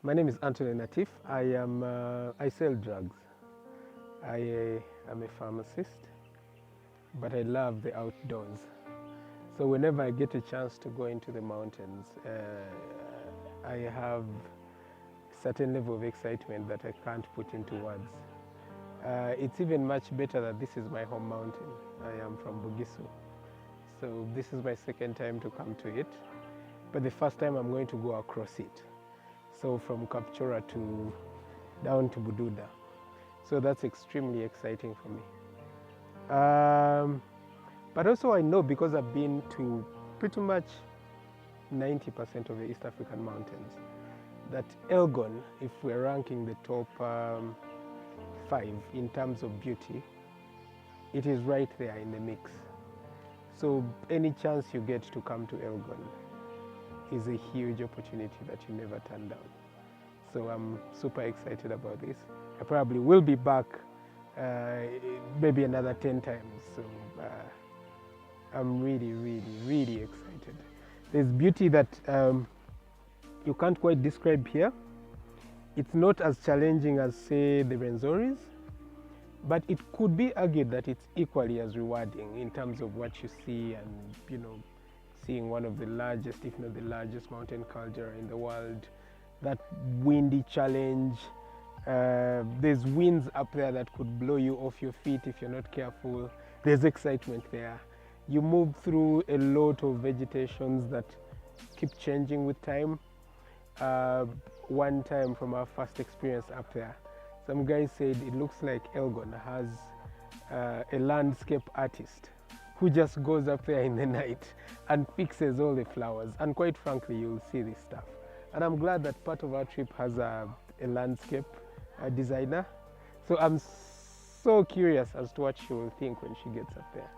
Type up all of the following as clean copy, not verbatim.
My name is Anthony Natif. I sell drugs. I am a pharmacist, but I love the outdoors. So whenever I get a chance to go into the mountains, I have a certain level of excitement that I can't put into words. It's even much better that this is my home mountain. I am from Bugisu. So this is my second time to come to it, but the first time I'm going to go across it. So from Kapchora to down to Bududa. So that's extremely exciting for me. But also I know, because I've been to pretty much 90% of the East African mountains, that Elgon, if we're ranking the top 5 in terms of beauty, it is right there in the mix. So any chance you get to come to Elgon is a huge opportunity that you never turn down. So I'm super excited about this. I probably will be back maybe another 10 times. So I'm really excited. There's beauty that you can't quite describe here. It's not as challenging as, say, the Rwenzoris, but it could be argued that it's equally as rewarding in terms of what you see, and seeing one of the largest, if not the largest, mountain caldera in the world. That windy challenge. There's winds up there that could blow you off your feet if you're not careful. There's excitement there. You move through a lot of vegetations that keep changing with time. One time from our first experience up there, some guy said it looks like Elgon has a landscape artist who just goes up there in the night and fixes all the flowers. And quite frankly, you'll see this stuff. And I'm glad that part of our trip has a landscape designer. So I'm so curious as to what she will think when she gets up there.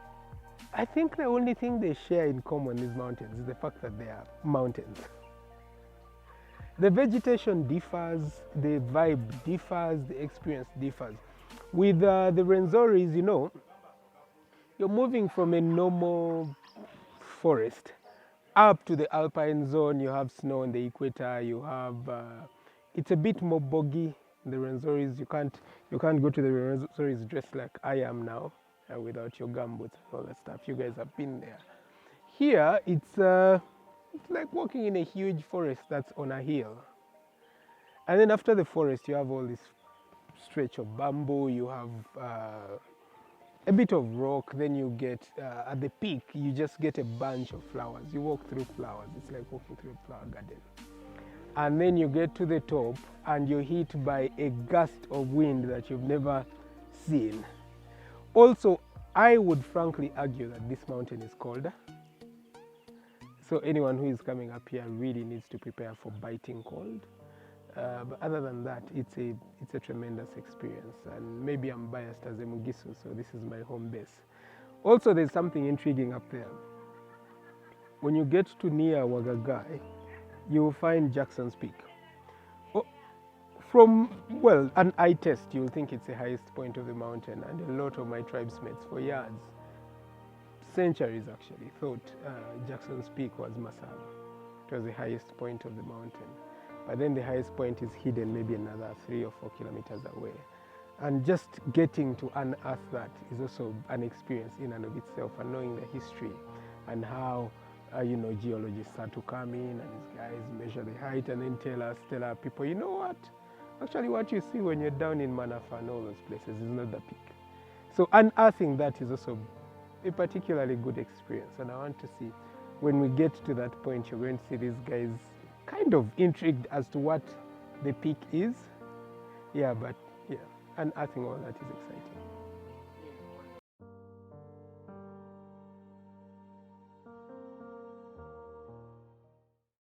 I think the only thing they share in common, these mountains, is the fact that they are mountains. The vegetation differs, the vibe differs, the experience differs. With the Rwenzoris, you're moving from a normal forest up to the alpine zone. You have snow on the equator. You have it's a bit more boggy. The Rwenzoris, you can't go to the Rwenzoris dressed like I am now, without your gumboots and all that stuff. You guys have been there. Here, it's like walking in a huge forest that's on a hill. And then after the forest, you have all this stretch of bamboo. You have a bit of rock. Then you get, at the peak, you just get a bunch of flowers. You walk through flowers. It's like walking through a flower garden. And then you get to the top and you're hit by a gust of wind that you've never seen. Also, I would frankly argue that this mountain is colder. So anyone who is coming up here really needs to prepare for biting cold. But other than that, it's a tremendous experience. And maybe I'm biased as a Mugisu, so this is my home base. Also, there's something intriguing up there. When you get to near Wagagai, you will find Jackson's Peak. From an eye test, you'll think it's the highest point of the mountain, and a lot of my tribesmates for years, centuries actually, thought Jackson's Peak was Masava. It was the highest point of the mountain. But then the highest point is hidden maybe another 3 or 4 kilometers away. And just getting to unearth that is also an experience in and of itself, and knowing the history and how geologists start to come in, and these guys measure the height and then tell our people, you know what? Actually, what you see when you're down in Manafa and all those places is not the peak. So unearthing that is also a particularly good experience. And I want to see, when we get to that point, you're going to see these guys kind of intrigued as to what the peak is. Unearthing all that is exciting.